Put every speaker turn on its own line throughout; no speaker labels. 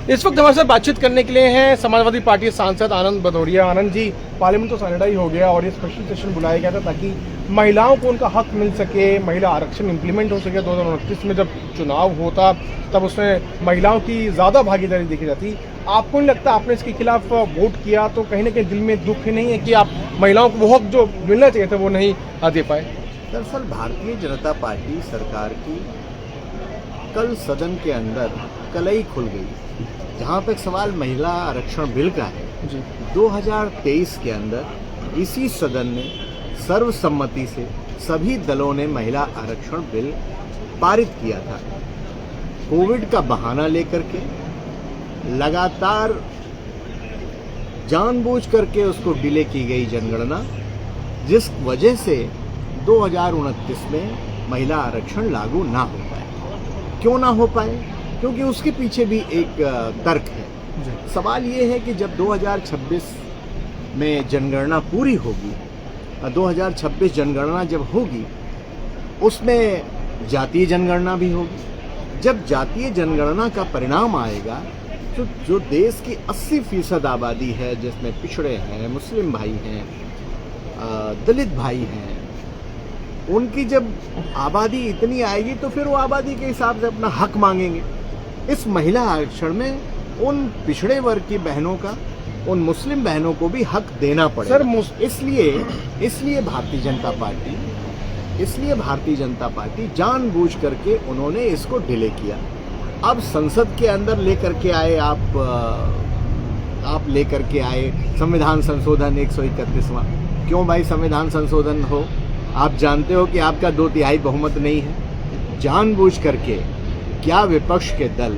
इस वक्त हमारे साथ बातचीत करने के लिए हैं समाजवादी पार्टी सांसद आनंद भदौरिया। आनंद जी, पार्लियामेंट तो सैनिटाइज हो गया और ये स्पेशल सेशन बुलाया गया था ताकि महिलाओं को उनका हक मिल सके, महिला आरक्षण इंप्लीमेंट हो सके। 2029 में जब चुनाव होता तब उसमें महिलाओं की ज़्यादा भागीदारी देखी जाती। आपको नहीं लगता आपने इसके खिलाफ वोट किया तो कहीं ना कहीं दिल में दुख नहीं है कि आप महिलाओं को वो हक जो मिलना चाहिए था वो नहीं दे पाए?
दरअसल भारतीय जनता पार्टी सरकार की कल सदन के अंदर कलई खुल गई। जहां तक सवाल महिला आरक्षण बिल का है
जी,
2023 के अंदर इसी सदन ने सर्वसम्मति से सभी दलों ने महिला आरक्षण बिल पारित किया था। कोविड का बहाना लेकर के लगातार जानबूझ करके उसको डिले की गई जनगणना, जिस वजह से 2029 में महिला आरक्षण लागू ना हो पाए। क्यों ना हो पाए? क्योंकि उसके पीछे भी एक तर्क है। सवाल ये है कि जब 2026 में जनगणना पूरी होगी, 2026 जनगणना जब होगी उसमें जातीय जनगणना भी होगी। जब जातीय जनगणना का परिणाम आएगा तो जो देश की 80% आबादी है, जिसमें पिछड़े हैं, मुस्लिम भाई हैं, दलित भाई हैं, उनकी जब आबादी इतनी आएगी तो फिर वो आबादी के हिसाब से अपना हक मांगेंगे। इस महिला आरक्षण में उन पिछड़े वर्ग की बहनों का, उन मुस्लिम बहनों को भी हक देना पड़ेगा। सर इसलिए भारतीय जनता पार्टी जानबूझ करके उन्होंने इसको डिले किया। अब संसद के अंदर लेकर के आए आप लेकर के आए संविधान संशोधन 131वां। क्यों भाई संविधान संशोधन हो? आप जानते हो कि आपका 2/3 बहुमत नहीं है। जानबूझ करके क्या विपक्ष के दल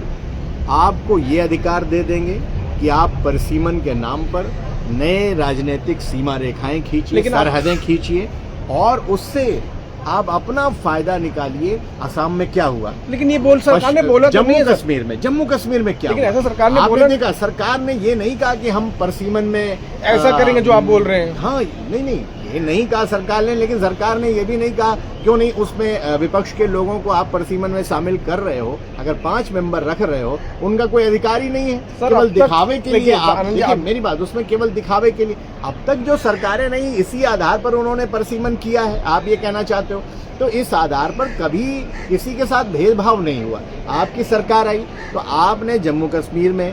आपको ये अधिकार दे देंगे कि आप परिसीमन के नाम पर नए राजनीतिक सीमा रेखाएं खींचिए, सरहदें खींचिए और उससे आप अपना फायदा निकालिए। असम में क्या हुआ? लेकिन ये बोल सरकार ने बोला जम्मू कश्मीर में क्या? लेकिन ऐसा सरकार ने बोला नहीं। सरकार ने ये नहीं कहा कि हम परसीमन में
ऐसा करेंगे जो आप बोल रहे हैं।
हाँ, नहीं, ये नहीं कहा सरकार ने। लेकिन सरकार ने ये भी नहीं कहा क्यों नहीं उसमें विपक्ष के लोगों को आप परसीमन में शामिल कर रहे हो। अगर 5 मेंबर रख रहे हो, उनका कोई अधिकार ही नहीं है। केवल दिखावे के लिए आप मेरी बात, उसमें केवल दिखावे के लिए अब तक जो सरकारें नहीं, इसी आधार पर उन्होंने परसीमन किया है। आप ये कहना चाहते हो? तो इस आधार पर कभी किसी के साथ भेदभाव नहीं हुआ। आपकी सरकार आई तो आपने जम्मू कश्मीर में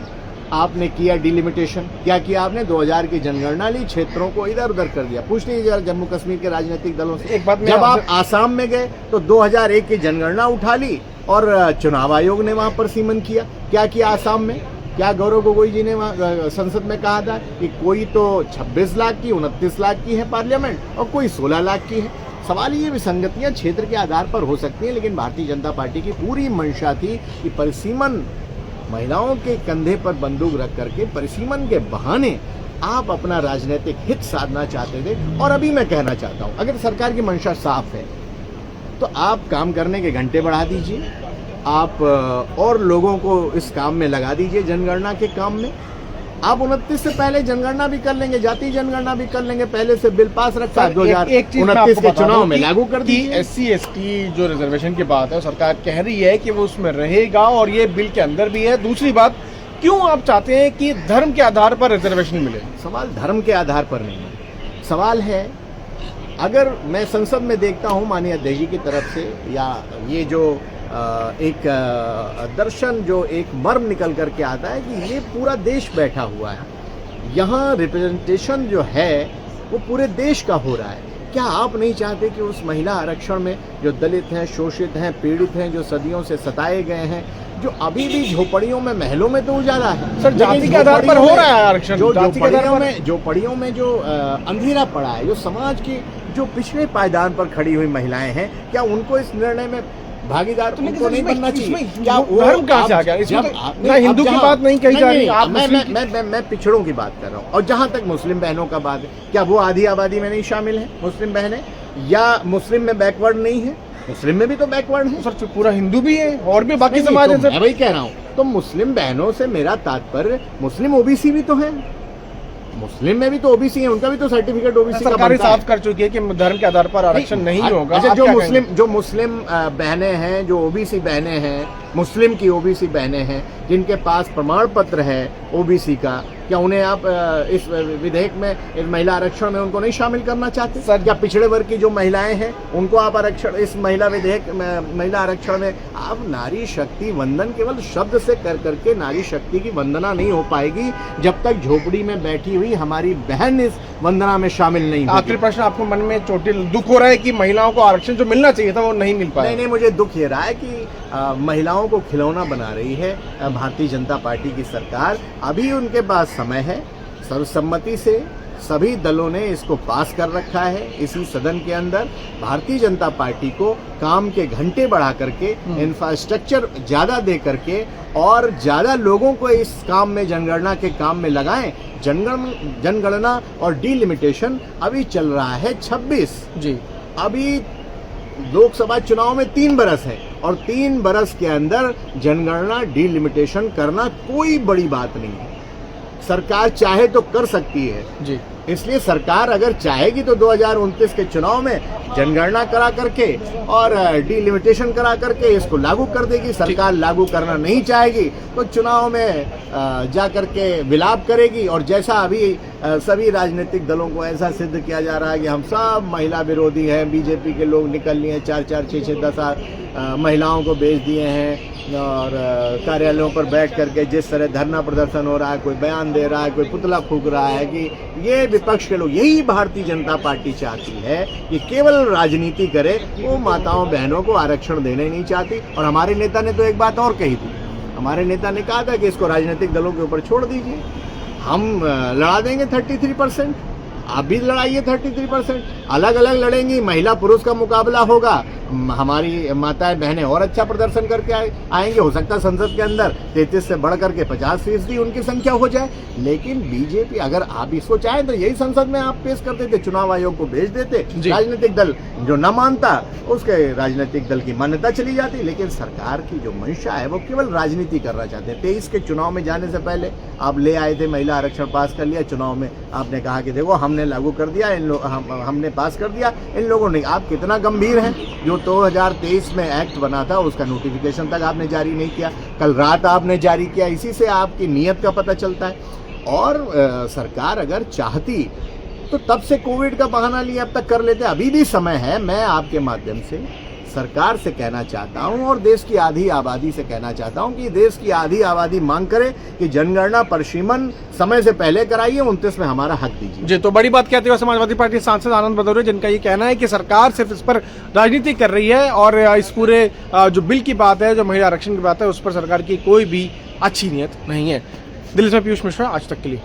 आपने किया डिलिमिटेशन। क्या किया आपने? 2000 की जनगणना ली, क्षेत्रों को इधर उधर कर दिया। पूछ लीजिए जरा जम्मू कश्मीर के राजनीतिक दलों से। एक बात, जब आप आसाम में गए तो 2001 की जनगणना उठा ली और चुनाव आयोग ने वहां पर सीमन किया। क्या किया आसाम में? क्या गौरव गोगोई जी ने वहां संसद में कहा था कि कोई तो 26 लाख की, 29 लाख की है पार्लियामेंट और कोई 16 लाख की है। सवाल ये विसंगतियां क्षेत्र के आधार पर हो सकती हैं, लेकिन भारतीय जनता पार्टी की पूरी मंशा थी कि परिसीमन, महिलाओं के कंधे पर बंदूक रख करके परिसीमन के बहाने आप अपना राजनीतिक हित साधना चाहते थे। और अभी मैं कहना चाहता हूं, अगर सरकार की मंशा साफ है तो आप काम करने के घंटे बढ़ा दीजिए, आप और लोगों को इस काम में लगा दीजिए, जनगणना के काम में। आप 29 से पहले जनगणना भी कर लेंगे, जातीय जनगणना भी कर लेंगे। पहले से बिल पास रखा है, 2029 के चुनाव में लागू कर दी।
SC/ST जो रिजर्वेशन की बात है, सरकार कह रही है कि वो उसमें रहेगा और ये बिल के अंदर भी है। दूसरी बात, क्यों आप चाहते हैं कि धर्म के आधार पर रिजर्वेशन मिले?
सवाल धर्म के आधार पर नहीं है। सवाल है, अगर मैं संसद में देखता हूं माननीय अध्यक्ष जी की तरफ से, या ये जो एक दर्शन, जो एक मर्म निकल करके आता है कि ये पूरा देश बैठा हुआ है, यहाँ रिप्रेजेंटेशन जो है वो पूरे देश का हो रहा है। क्या आप नहीं चाहते कि उस महिला आरक्षण में जो दलित हैं, शोषित हैं, पीड़ित हैं, जो सदियों से सताए गए हैं, जो अभी भी झोपड़ियों में, महलों में तो उजाला है,
सर जाति के आधार पर हो रहा है आरक्षण,
झोपड़ियों में जो अंधेरा पड़ा है, जो समाज की जो पिछले पायदान पर खड़ी हुई महिलाएं हैं, क्या उनको इस निर्णय में भागीदार उनको नहीं बनना चाहिए? क्या
धर्म कहाँ से आ गया? इसमें ना हिंदू की बात नहीं कही जा रही।
मैं पिछड़ों की बात कर रहा हूँ। और जहां तक मुस्लिम बहनों का बात है, क्या वो आधी आबादी में नहीं शामिल है मुस्लिम बहनें? या मुस्लिम में बैकवर्ड नहीं है? मुस्लिम में भी तो बैकवर्ड है
सर, पूरा हिंदू भी है और भी बाकी समाज है।
मैं वही कह रहा हूँ। तो मुस्लिम बहनों से मेरा तात्पर्य, मुस्लिम ओबीसी भी तो है, मुस्लिम में भी तो ओबीसी है, उनका भी तो सर्टिफिकेट ओबीसी का बनता है।
सरकार साफ कर चुकी है कि धर्म के आधार पर आरक्षण नहीं होगा।
अच्छा, जो मुस्लिम बहनें हैं, जो ओबीसी बहनें हैं, मुस्लिम की ओबीसी बहनें हैं जिनके पास प्रमाण पत्र है ओबीसी का, क्या उन्हें आप इस विधेयक में, इस महिला आरक्षण में उनको नहीं शामिल करना चाहते सर? क्या पिछड़े वर्ग की जो महिलाएं हैं उनको आप आरक्षण, इस महिला विधेयक महिला आरक्षण में आप नारी शक्ति वंदन केवल शब्द से कर करके नारी शक्ति की वंदना नहीं हो पाएगी जब तक झोपड़ी में बैठी हुई हमारी बहन इस वंदना में शामिल नहीं होगी।
आखिरी प्रश्न, आपको मन में चोटिल दुख हो रहा है कि महिलाओं को आरक्षण जो मिलना चाहिए था वो नहीं मिल पाया?
नहीं, मुझे दुख ये रहा है कि महिलाओं को खिलौना बना रही है भारतीय जनता पार्टी की सरकार। अभी उनके पास समय है, सर्वसम्मति से सभी दलों ने इसको पास कर रखा है। इसी सदन के अंदर भारतीय जनता पार्टी को काम के घंटे बढ़ा करके, इंफ्रास्ट्रक्चर ज्यादा दे करके और ज्यादा लोगों को इस काम में, जनगणना के काम में लगाएं। जनगणना और डिलिमिटेशन अभी चल रहा है 26 जी। अभी लोकसभा चुनाव में 3 बरस है और 3 बरस के अंदर जनगणना डिलिमिटेशन करना कोई बड़ी बात नहीं है। सरकार चाहे तो कर सकती है जी। इसलिए सरकार अगर चाहेगी तो 2029 के चुनाव में जनगणना करा करके और डिलिमिटेशन करा करके इसको लागू कर देगी। सरकार लागू करना नहीं चाहेगी तो चुनाव में जा करके विलाप करेगी। और जैसा अभी सभी राजनीतिक दलों को ऐसा सिद्ध किया जा रहा है कि हम सब महिला विरोधी हैं, बीजेपी के लोग निकल लिए, 4-4, 6-6, 10 महिलाओं को बेच दिए हैं और कार्यालयों पर बैठ करके जिस तरह धरना प्रदर्शन हो रहा है, कोई बयान दे रहा है, कोई पुतला फूंक रहा है कि ये विपक्ष के लोग, यही भारतीय जनता पार्टी चाहती है कि केवल राजनीति करे, वो माताओं बहनों को आरक्षण देने नहीं चाहती। और हमारे नेता ने तो एक बात और कही थी, हमारे नेता ने कहा था कि इसको राजनीतिक दलों के ऊपर छोड़ दीजिए, हम लड़ा देंगे 33%। आप भी लड़ाइए 33%, अलग अलग लड़ेंगी, महिला पुरुष का मुकाबला होगा, हमारी माताएं बहनें और अच्छा प्रदर्शन करके आएंगे। हो सकता है संसद के अंदर 33 से बढ़ करके 50% उनकी संख्या हो जाए। लेकिन बीजेपी, अगर आप इसको चाहें तो यही संसद में आप पेश कर देते, चुनाव आयोग को भेज देते, राजनीतिक दल जो न मानता उसके राजनीतिक दल की मान्यता चली जाती। लेकिन सरकार की जो मंशा है वो केवल राजनीति करना चाहते हैं। 23 के चुनाव में जाने से पहले आप ले आए थे, महिला आरक्षण पास कर लिया, चुनाव में आपने कहा कि देखो हमने लागू कर दिया, हमने पास कर दिया, इन लोगों ने। आप कितना गंभीर हैं? जो 2023 में एक्ट बना था उसका नोटिफिकेशन तक आपने जारी नहीं किया, कल रात आपने जारी किया। इसी से आपकी नीयत का पता चलता है। और सरकार अगर चाहती तो तब से कोविड का बहाना लिए अब तक कर लेते। अभी भी समय है। मैं आपके माध्यम से सरकार से कहना चाहता हूं और देश की आधी आबादी से कहना चाहता हूं कि देश की आधी आबादी मांग करे कि जनगणना परिसीमन समय से पहले कराइए, 29 में हमारा हक दीजिए जी।
तो बड़ी बात कहते हुए समाजवादी पार्टी सांसद आनंद भदौरिया, जिनका ये कहना है कि सरकार सिर्फ इस पर राजनीति कर रही है और इस पूरे जो बिल की बात है, जो महिला आरक्षण की बात है, उस पर सरकार की कोई भी अच्छी नीयत नहीं है। दिल्ली से पीयूष मिश्रा, आज तक के लिए।